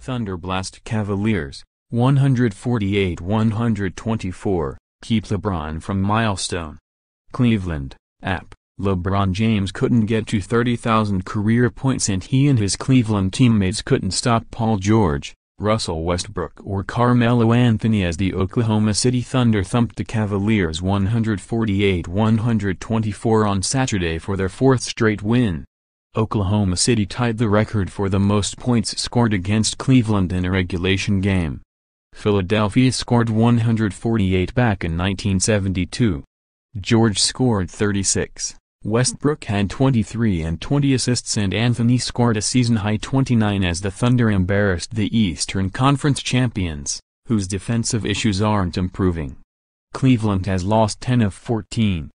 Thunder blast Cavaliers, 148-124, keep LeBron from milestone. Cleveland, app. LeBron James couldn't get to 30,000 career points and he and his Cleveland teammates couldn't stop Paul George, Russell Westbrook or Carmelo Anthony as the Oklahoma City Thunder thumped the Cavaliers 148-124 on Saturday for their fourth straight win. Oklahoma City tied the record for the most points scored against Cleveland in a regulation game. Philadelphia scored 148 back in 1972. George scored 36. Westbrook had 23 and 20 assists and Anthony scored a season-high 29 as the Thunder embarrassed the Eastern Conference champions, whose defensive issues aren't improving. Cleveland has lost 10 of 14.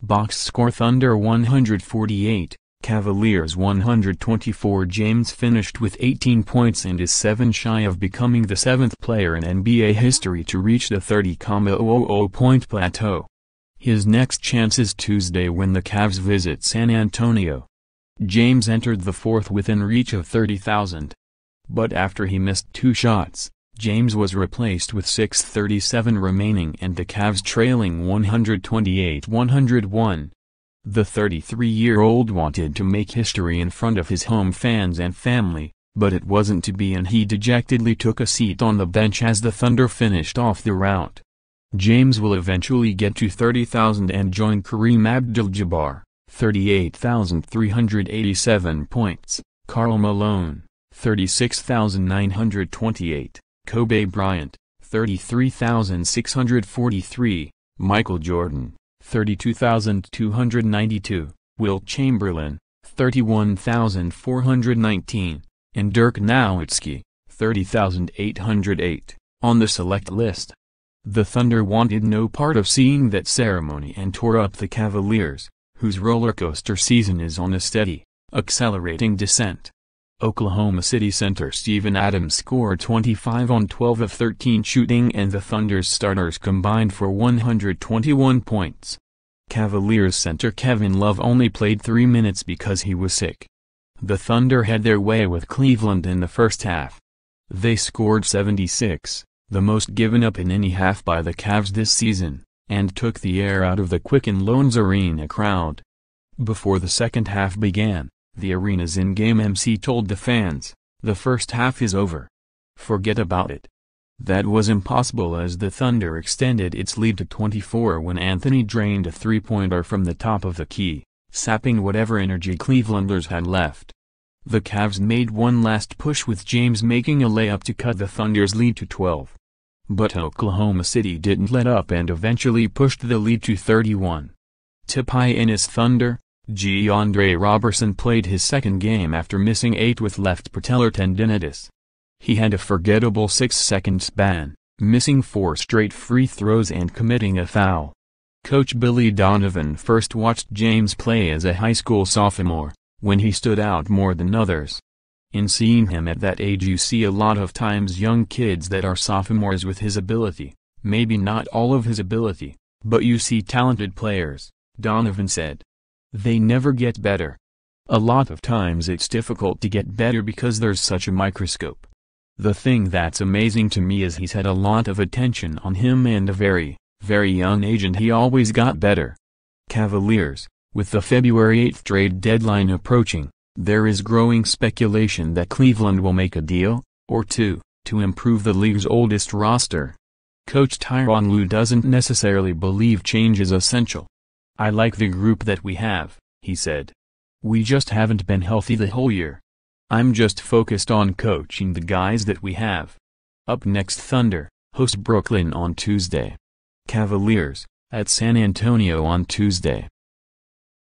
Box score: Thunder 148, Cavaliers 124. James finished with 18 points and is 7 shy of becoming the 7th player in NBA history to reach the 30.00-point plateau. His next chance is Tuesday when the Cavs visit San Antonio. James entered the fourth within reach of 30,000. But after he missed 2 shots, James was replaced with 6:37 remaining and the Cavs trailing 128-101. The 33-year-old wanted to make history in front of his home fans and family, but it wasn't to be and he dejectedly took a seat on the bench as the Thunder finished off the rout. James will eventually get to 30,000 and join Kareem Abdul-Jabbar, 38,387 points, Karl Malone, 36,928, Kobe Bryant, 33,643, Michael Jordan, 32,292, Wilt Chamberlain, 31,419, and Dirk Nowitzki, 30,808, on the select list. The Thunder wanted no part of seeing that ceremony and tore up the Cavaliers, whose rollercoaster season is on a steady, accelerating descent. Oklahoma City center Steven Adams scored 25 on 12 of 13 shooting and the Thunder's starters combined for 121 points. Cavaliers center Kevin Love only played 3 minutes because he was sick. The Thunder had their way with Cleveland in the first half. They scored 76. The most given up in any half by the Cavs this season, and took the air out of the Quicken Loans Arena crowd. Before the second half began, the arena's in-game MC told the fans, "The first half is over. Forget about it." That was impossible as the Thunder extended its lead to 24 when Anthony drained a three-pointer from the top of the key, sapping whatever energy Clevelanders had left. The Cavs made one last push with James making a layup to cut the Thunder's lead to 12. But Oklahoma City didn't let up and eventually pushed the lead to 31. Tip-High-Ennis Thunder, Andre Robertson played his second game after missing 8 with left patellar tendinitis. He had a forgettable 6-second span, missing 4 straight free throws and committing a foul. Coach Billy Donovan first watched James play as a high school sophomore, when he stood out more than others. In seeing him at that age you see a lot of times young kids that are sophomores with his ability, maybe not all of his ability, but you see talented players, Donovan said. They never get better. A lot of times it's difficult to get better because there's such a microscope. The thing that's amazing to me is he's had a lot of attention on him and a very, very young age and he always got better. Cavaliers. With the February 8 trade deadline approaching, there is growing speculation that Cleveland will make a deal, or two, to improve the league's oldest roster. Coach Tyronn Lue doesn't necessarily believe change is essential. "I like the group that we have," he said. "We just haven't been healthy the whole year. I'm just focused on coaching the guys that we have." Up next, Thunder host Brooklyn on Tuesday. Cavaliers at San Antonio on Tuesday.